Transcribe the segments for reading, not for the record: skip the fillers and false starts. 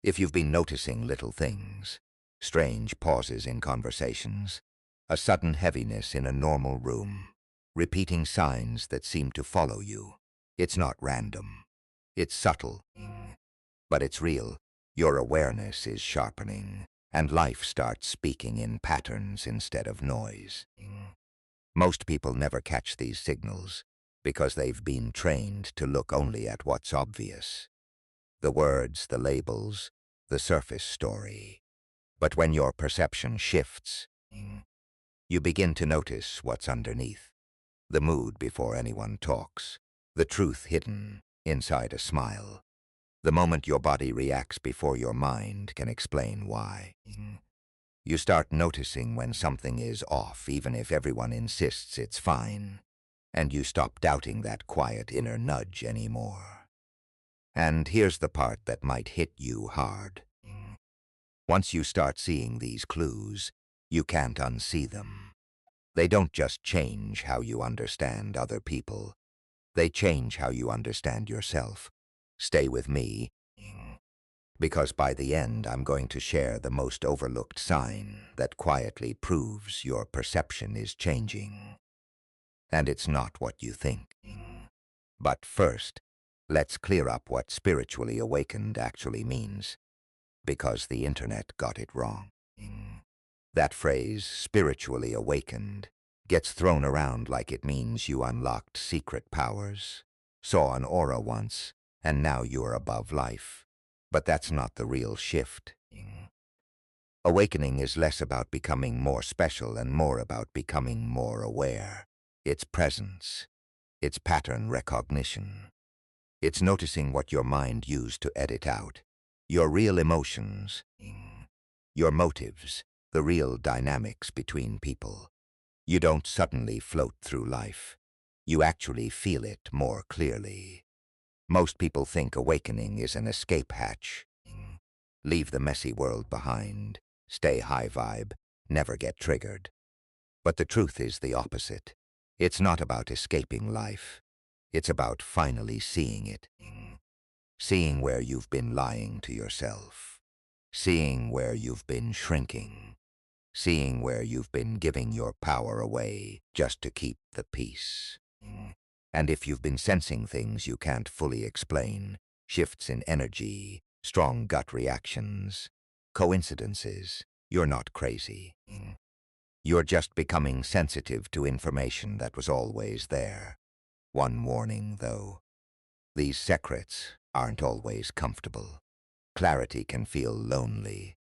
If you've been noticing little things, strange pauses in conversations, a sudden heaviness in a normal room, repeating signs that seem to follow you, it's not random. It's subtle, but it's real. Your awareness is sharpening, and life starts speaking in patterns instead of noise. Most people never catch these signals because they've been trained to look only at what's obvious. The words, the labels, the surface story. But when your perception shifts, you begin to notice what's underneath. The mood before anyone talks. The truth hidden inside a smile. The moment your body reacts before your mind can explain why. You start noticing when something is off, even if everyone insists it's fine. And you stop doubting that quiet inner nudge anymore. And here's the part that might hit you hard. Once you start seeing these clues, you can't unsee them. They don't just change how you understand other people. They change how you understand yourself. Stay with me, because by the end I'm going to share the most overlooked sign that quietly proves your perception is changing. And it's not what you think. But first, let's clear up what spiritually awakened actually means, because the internet got it wrong. That phrase, spiritually awakened, gets thrown around like it means you unlocked secret powers, saw an aura once, and now you're above life. But that's not the real shift. Awakening is less about becoming more special and more about becoming more aware. It's presence. It's pattern recognition. It's noticing what your mind used to edit out. Your real emotions, your motives, the real dynamics between people. You don't suddenly float through life. You actually feel it more clearly. Most people think awakening is an escape hatch. Leave the messy world behind, stay high vibe, never get triggered. But the truth is the opposite. It's not about escaping life. It's about finally seeing it. Seeing where you've been lying to yourself. Seeing where you've been shrinking. Seeing where you've been giving your power away just to keep the peace. And if you've been sensing things you can't fully explain, shifts in energy, strong gut reactions, coincidences, you're not crazy. You're just becoming sensitive to information that was always there. One warning, though. These secrets aren't always comfortable. Clarity can feel lonely.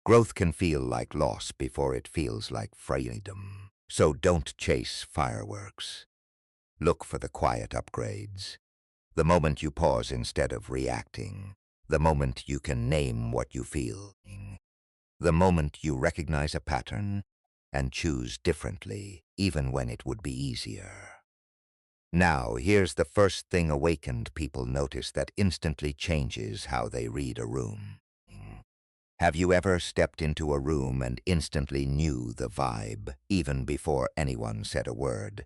Growth can feel like loss before it feels like freedom. So don't chase fireworks. Look for the quiet upgrades. The moment you pause instead of reacting. The moment you can name what you feel. The moment you recognize a pattern and choose differently, even when it would be easier. Now, here's the first thing awakened people notice that instantly changes how they read a room. Have you ever stepped into a room and instantly knew the vibe, even before anyone said a word?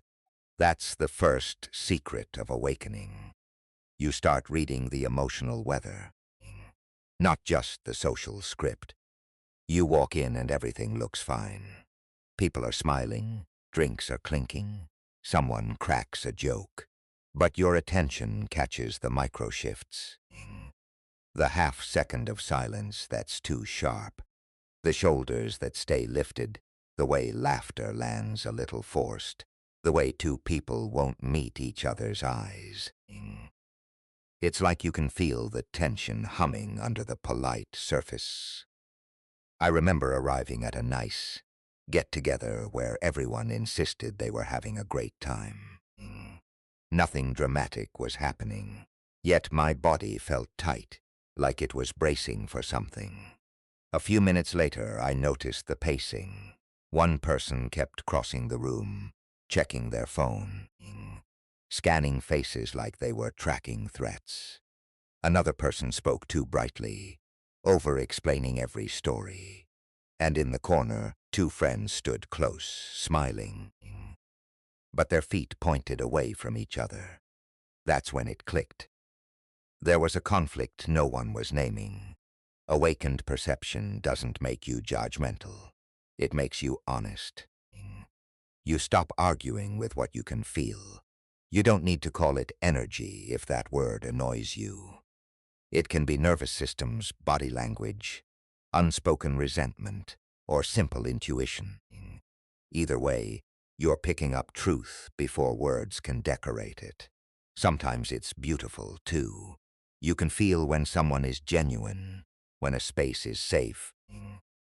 That's the first secret of awakening. You start reading the emotional weather, not just the social script. You walk in and everything looks fine. People are smiling, drinks are clinking, someone cracks a joke. But your attention catches the micro-shifts. The half-second of silence that's too sharp. The shoulders that stay lifted, the way laughter lands a little forced. The way two people won't meet each other's eyes. It's like you can feel the tension humming under the polite surface. I remember arriving at a nice get-together where everyone insisted they were having a great time. Nothing dramatic was happening, yet my body felt tight, like it was bracing for something. A few minutes later, I noticed the pacing. One person kept crossing the room, checking their phone, scanning faces like they were tracking threats. Another person spoke too brightly, over-explaining every story. And in the corner, two friends stood close, smiling. But their feet pointed away from each other. That's when it clicked. There was a conflict no one was naming. Awakened perception doesn't make you judgmental. It makes you honest. You stop arguing with what you can feel. You don't need to call it energy if that word annoys you. It can be nervous systems, body language, unspoken resentment, or simple intuition. Either way, you're picking up truth before words can decorate it. Sometimes it's beautiful, too. You can feel when someone is genuine, when a space is safe,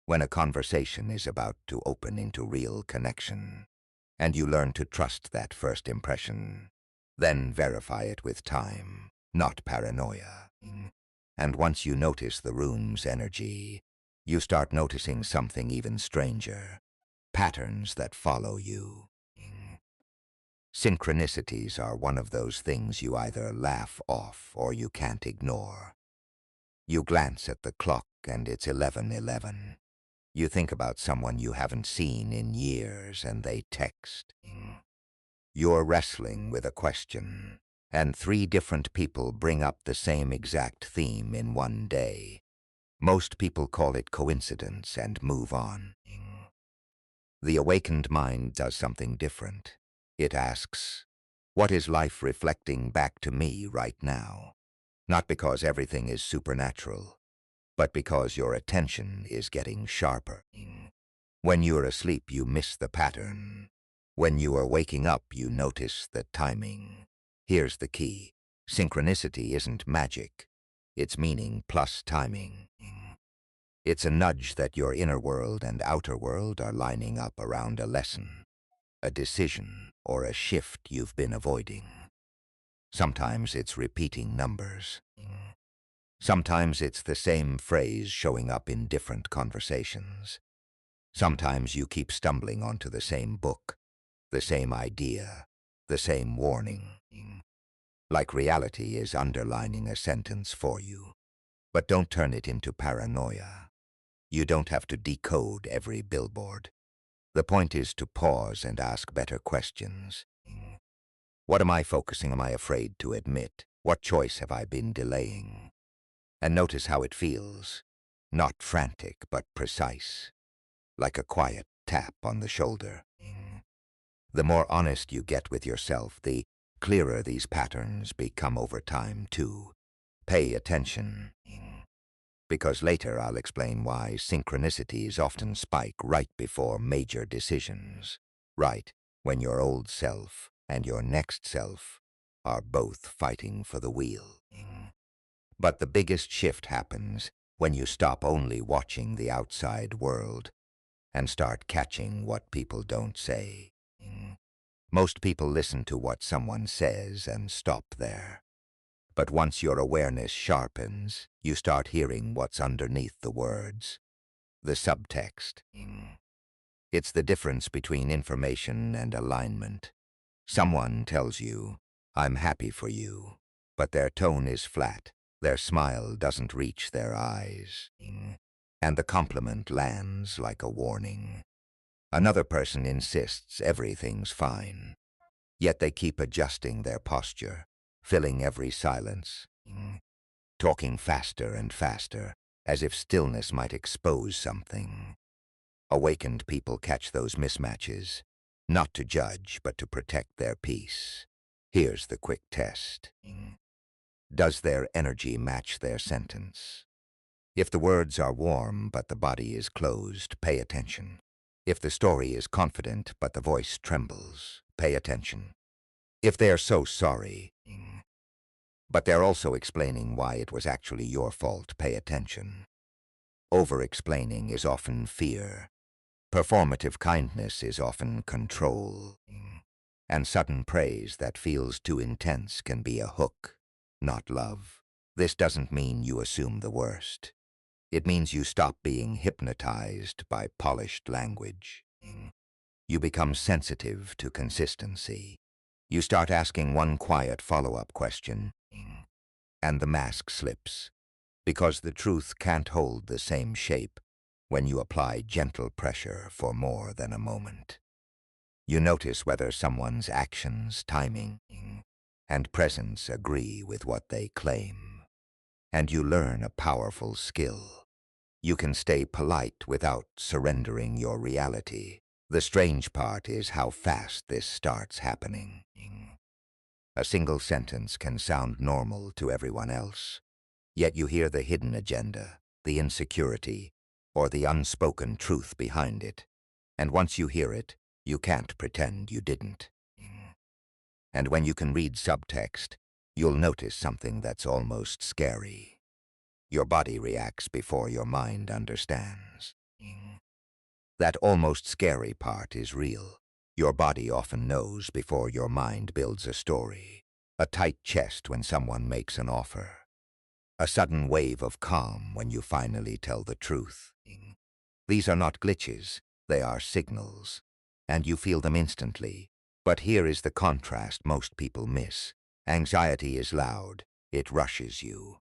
when a conversation is about to open into real connection. And you learn to trust that first impression, then verify it with time, not paranoia. And once you notice the room's energy, you start noticing something even stranger. Patterns that follow you. Synchronicities are one of those things you either laugh off or you can't ignore. You glance at the clock and it's 11:11. You think about someone you haven't seen in years and they text. You're wrestling with a question, and 3 different people bring up the same exact theme in one day. Most people call it coincidence and move on. The awakened mind does something different. It asks, what is life reflecting back to me right now? Not because everything is supernatural, but because your attention is getting sharper. When you're asleep, you miss the pattern. When you are waking up, you notice the timing. Here's the key. Synchronicity isn't magic. It's meaning plus timing. It's a nudge that your inner world and outer world are lining up around a lesson, a decision, or a shift you've been avoiding. Sometimes it's repeating numbers. Sometimes it's the same phrase showing up in different conversations. Sometimes you keep stumbling onto the same book, the same idea, the same warning. Like reality is underlining a sentence for you. But don't turn it into paranoia. You don't have to decode every billboard. The point is to pause and ask better questions. What am I focusing? Am I afraid to admit? What choice have I been delaying? And notice how it feels. Not frantic, but precise. Like a quiet tap on the shoulder. The more honest you get with yourself, the clearer these patterns become over time, too. Pay attention. Because later I'll explain why synchronicities often spike right before major decisions. Right when your old self and your next self are both fighting for the wheel. But the biggest shift happens when you stop only watching the outside world and start catching what people don't say. Most people listen to what someone says and stop there. But once your awareness sharpens, you start hearing what's underneath the words, the subtext. It's the difference between information and alignment. Someone tells you, I'm happy for you, but their tone is flat. Their smile doesn't reach their eyes. And the compliment lands like a warning. Another person insists everything's fine, yet they keep adjusting their posture, filling every silence, talking faster and faster, as if stillness might expose something. Awakened people catch those mismatches, not to judge, but to protect their peace. Here's the quick test. Does their energy match their sentence? If the words are warm, but the body is closed, pay attention. If the story is confident, but the voice trembles, pay attention. If they're so sorry, but they're also explaining why it was actually your fault, pay attention. Over-explaining is often fear. Performative kindness is often control. And sudden praise that feels too intense can be a hook, not love. This doesn't mean you assume the worst. It means you stop being hypnotized by polished language. You become sensitive to consistency. You start asking one quiet follow-up question, and the mask slips, because the truth can't hold the same shape when you apply gentle pressure for more than a moment. You notice whether someone's actions, timing, and presence agree with what they claim. And you learn a powerful skill. You can stay polite without surrendering your reality. The strange part is how fast this starts happening. A single sentence can sound normal to everyone else, yet you hear the hidden agenda, the insecurity, or the unspoken truth behind it. And once you hear it, you can't pretend you didn't. And when you can read subtext, you'll notice something that's almost scary. Your body reacts before your mind understands. That almost scary part is real. Your body often knows before your mind builds a story. A tight chest when someone makes an offer. A sudden wave of calm when you finally tell the truth. These are not glitches, they are signals. And you feel them instantly. But here is the contrast most people miss. Anxiety is loud. It rushes you.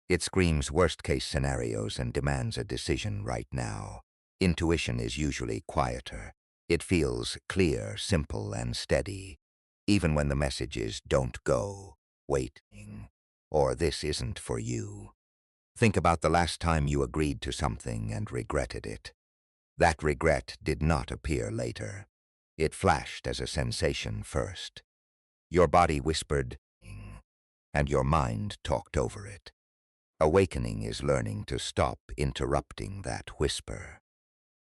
It screams worst-case scenarios and demands a decision right now. Intuition is usually quieter. It feels clear, simple, and steady. Even when the message is, don't go, wait, or this isn't for you. Think about the last time you agreed to something and regretted it. That regret did not appear later. It flashed as a sensation first. Your body whispered, and your mind talked over it. Awakening is learning to stop interrupting that whisper.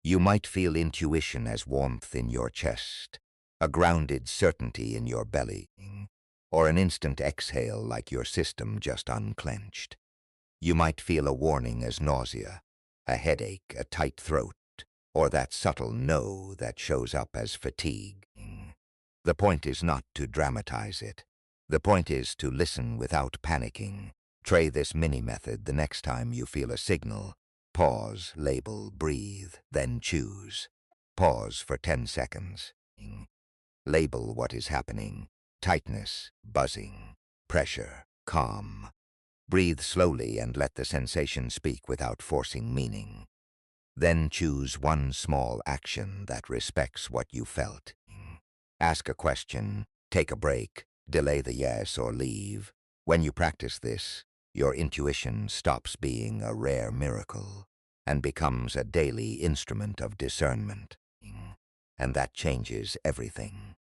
You might feel intuition as warmth in your chest, a grounded certainty in your belly, or an instant exhale like your system just unclenched. You might feel a warning as nausea, a headache, a tight throat, or that subtle no that shows up as fatigue. The point is not to dramatize it. The point is to listen without panicking. Try this mini-method the next time you feel a signal. Pause, label, breathe, then choose. Pause for 10 seconds. Label what is happening. Tightness, buzzing, pressure, calm. Breathe slowly and let the sensation speak without forcing meaning. Then choose one small action that respects what you felt. Ask a question, take a break, delay the yes or leave. When you practice this, your intuition stops being a rare miracle and becomes a daily instrument of discernment. And that changes everything.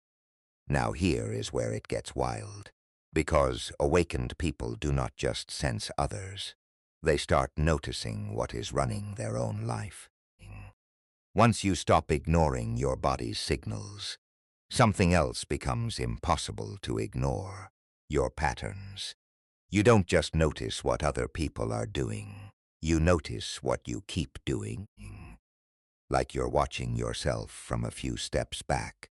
Now here is where it gets wild. Because awakened people do not just sense others. They start noticing what is running their own life. Once you stop ignoring your body's signals, something else becomes impossible to ignore. Your patterns. You don't just notice what other people are doing. You notice what you keep doing. Like you're watching yourself from a few steps back.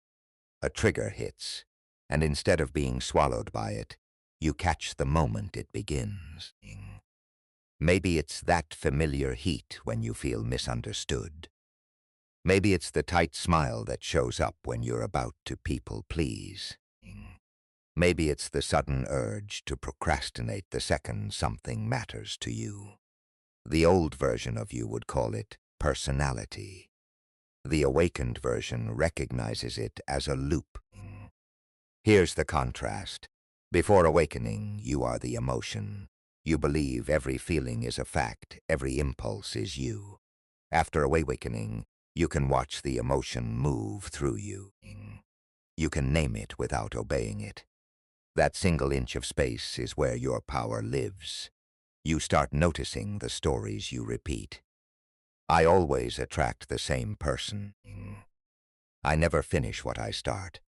A trigger hits, and instead of being swallowed by it, you catch the moment it begins. Maybe it's that familiar heat when you feel misunderstood. Maybe it's the tight smile that shows up when you're about to people please. Maybe it's the sudden urge to procrastinate the second something matters to you. The old version of you would call it personality. The awakened version recognizes it as a loop. Here's the contrast. Before awakening, you are the emotion. You believe every feeling is a fact, every impulse is you. After awakening, you can watch the emotion move through you. You can name it without obeying it. That single inch of space is where your power lives. You start noticing the stories you repeat. I always attract the same person. I never finish what I start.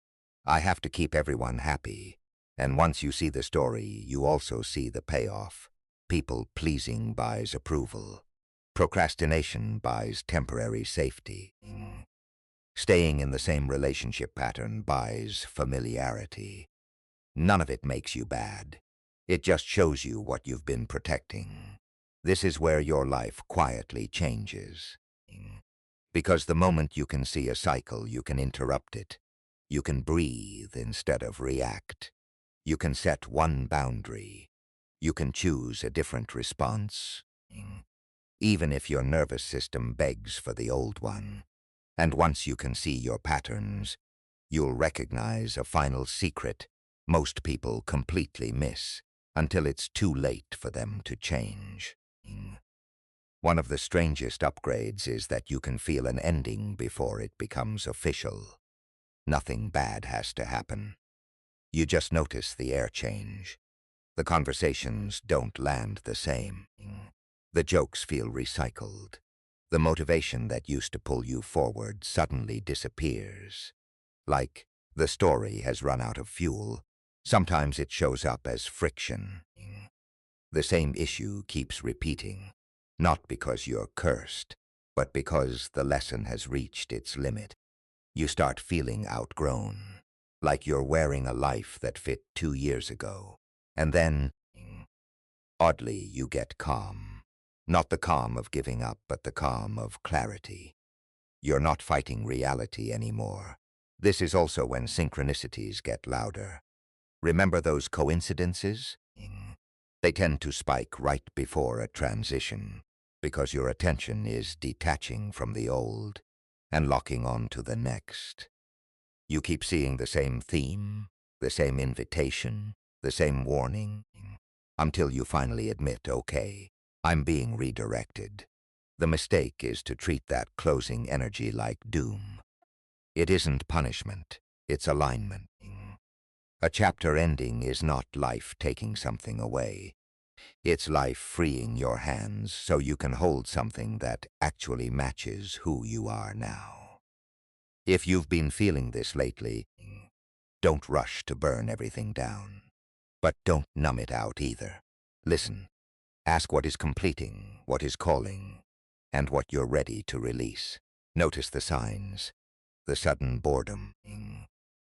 I have to keep everyone happy. And once you see the story, you also see the payoff. People pleasing buys approval. Procrastination buys temporary safety. Staying in the same relationship pattern buys familiarity. None of it makes you bad. It just shows you what you've been protecting. This is where your life quietly changes. Because the moment you can see a cycle, you can interrupt it. You can breathe instead of react. You can set one boundary. You can choose a different response. Even if your nervous system begs for the old one. And once you can see your patterns, you'll recognize a final secret most people completely miss until it's too late for them to change. One of the strangest upgrades is that you can feel an ending before it becomes official. Nothing bad has to happen. You just notice the air change. The conversations don't land the same. The jokes feel recycled. The motivation that used to pull you forward suddenly disappears. Like the story has run out of fuel. Sometimes it shows up as friction. The same issue keeps repeating, not because you're cursed, but because the lesson has reached its limit. You start feeling outgrown, like you're wearing a life that fit 2 years ago. And then, oddly, you get calm. Not the calm of giving up, but the calm of clarity. You're not fighting reality anymore. This is also when synchronicities get louder. Remember those coincidences? They tend to spike right before a transition, because your attention is detaching from the old and locking on to the next. You keep seeing the same theme, the same invitation, the same warning, until you finally admit, okay, I'm being redirected. The mistake is to treat that closing energy like doom. It isn't punishment, it's alignment. A chapter ending is not life taking something away. It's life freeing your hands so you can hold something that actually matches who you are now. If you've been feeling this lately, don't rush to burn everything down. But don't numb it out either. Listen. Ask what is completing, what is calling, and what you're ready to release. Notice the signs, the sudden boredom,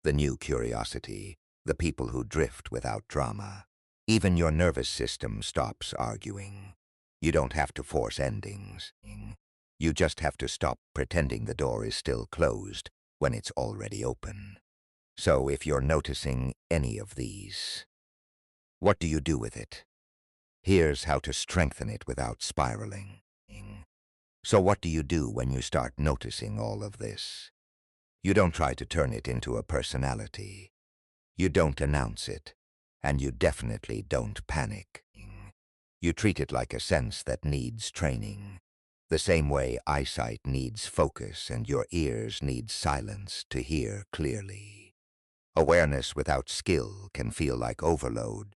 the new curiosity, the people who drift without drama. Even your nervous system stops arguing. You don't have to force endings. You just have to stop pretending the door is still closed when it's already open. So if you're noticing any of these, what do you do with it? Here's how to strengthen it without spiraling. So what do you do when you start noticing all of this? You don't try to turn it into a personality. You don't announce it, and you definitely don't panic. You treat it like a sense that needs training, the same way eyesight needs focus and your ears need silence to hear clearly. Awareness without skill can feel like overload.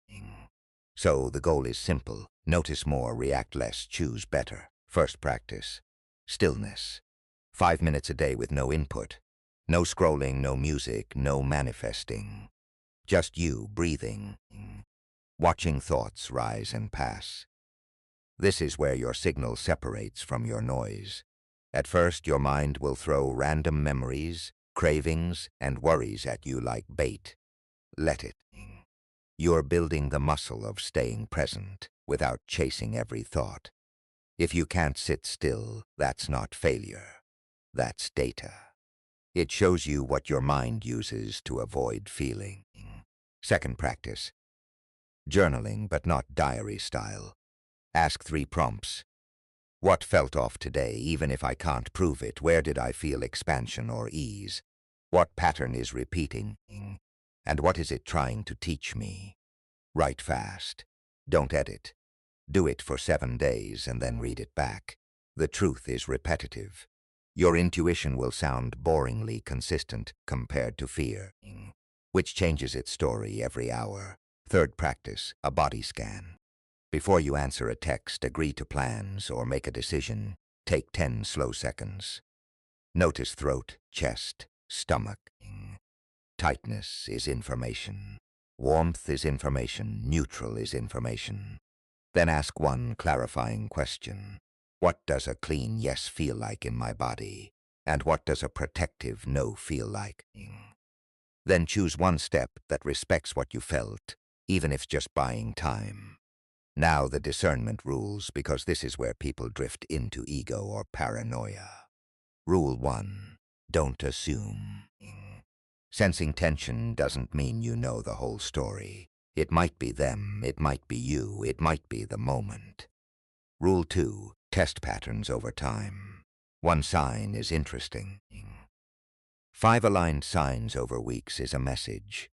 So the goal is simple. Notice more, react less, choose better. First practice. Stillness. 5 minutes a day with no input. No scrolling, no music, no manifesting. Just you breathing, watching thoughts rise and pass. This is where your signal separates from your noise. At first, your mind will throw random memories, cravings, and worries at you like bait. Let it. You're building the muscle of staying present without chasing every thought. If you can't sit still, that's not failure. That's data. It shows you what your mind uses to avoid feeling. Second practice. Journaling, but not diary style. Ask 3 prompts. What felt off today, even if I can't prove it? Where did I feel expansion or ease? What pattern is repeating? And what is it trying to teach me? Write fast. Don't edit. Do it for 7 days and then read it back. The truth is repetitive. Your intuition will sound boringly consistent compared to fear, which changes its story every hour. Third practice, a body scan. Before you answer a text, agree to plans, or make a decision, take 10 slow seconds. Notice throat, chest, stomach. Tightness is information. Warmth is information. Neutral is information. Then ask one clarifying question. What does a clean yes feel like in my body? And what does a protective no feel like? Then choose one step that respects what you felt, even if it's just buying time. Now the discernment rules, because this is where people drift into ego or paranoia. Rule 1. Don't assume. Sensing tension doesn't mean you know the whole story. It might be them, it might be you, it might be the moment. Rule 2. Test patterns over time. 1 sign is interesting. 5 aligned signs over weeks is a message.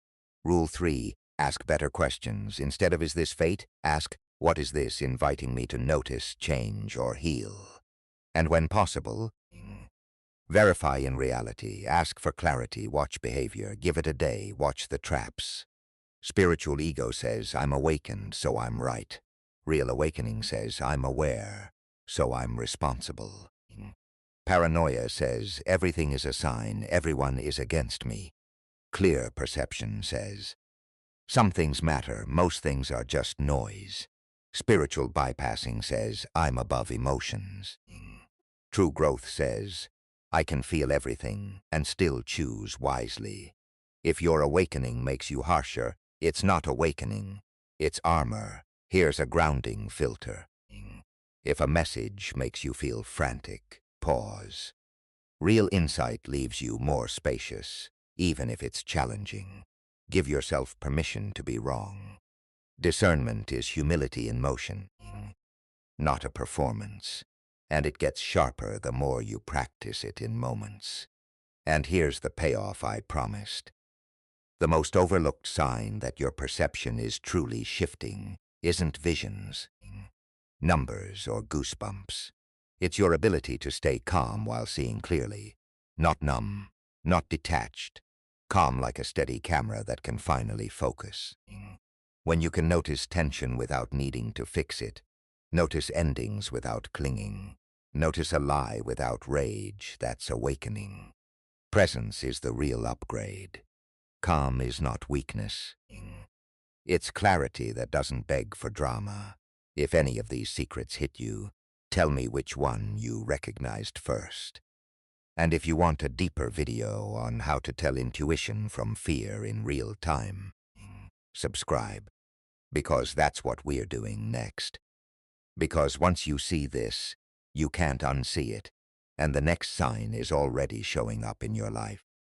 Rule 3. Ask better questions. Instead of "is this fate?" ask, What is this inviting me to notice, change, or heal? And when possible, verify in reality, ask for clarity, watch behavior, give it a day, watch the traps. Spiritual ego says, I'm awakened, so I'm right. Real awakening says, I'm aware, so I'm responsible. Paranoia says, everything is a sign, everyone is against me. Clear perception says, some things matter, most things are just noise. Spiritual bypassing says, I'm above emotions. True growth says, I can feel everything and still choose wisely. If your awakening makes you harsher, it's not awakening, it's armor. Here's a grounding filter. If a message makes you feel frantic, pause. Real insight leaves you more spacious, even if it's challenging. Give yourself permission to be wrong. Discernment is humility in motion, not a performance, and it gets sharper the more you practice it in moments. And here's the payoff I promised. The most overlooked sign that your perception is truly shifting isn't visions, numbers, or goosebumps. It's your ability to stay calm while seeing clearly, not numb, not detached, calm like a steady camera that can finally focus. When you can notice tension without needing to fix it, notice endings without clinging, notice a lie without rage, that's awakening. Presence is the real upgrade. Calm is not weakness. It's clarity that doesn't beg for drama. If any of these secrets hit you, tell me which one you recognized first. And if you want a deeper video on how to tell intuition from fear in real time, subscribe, because that's what we're doing next. Because once you see this, you can't unsee it, and the next sign is already showing up in your life.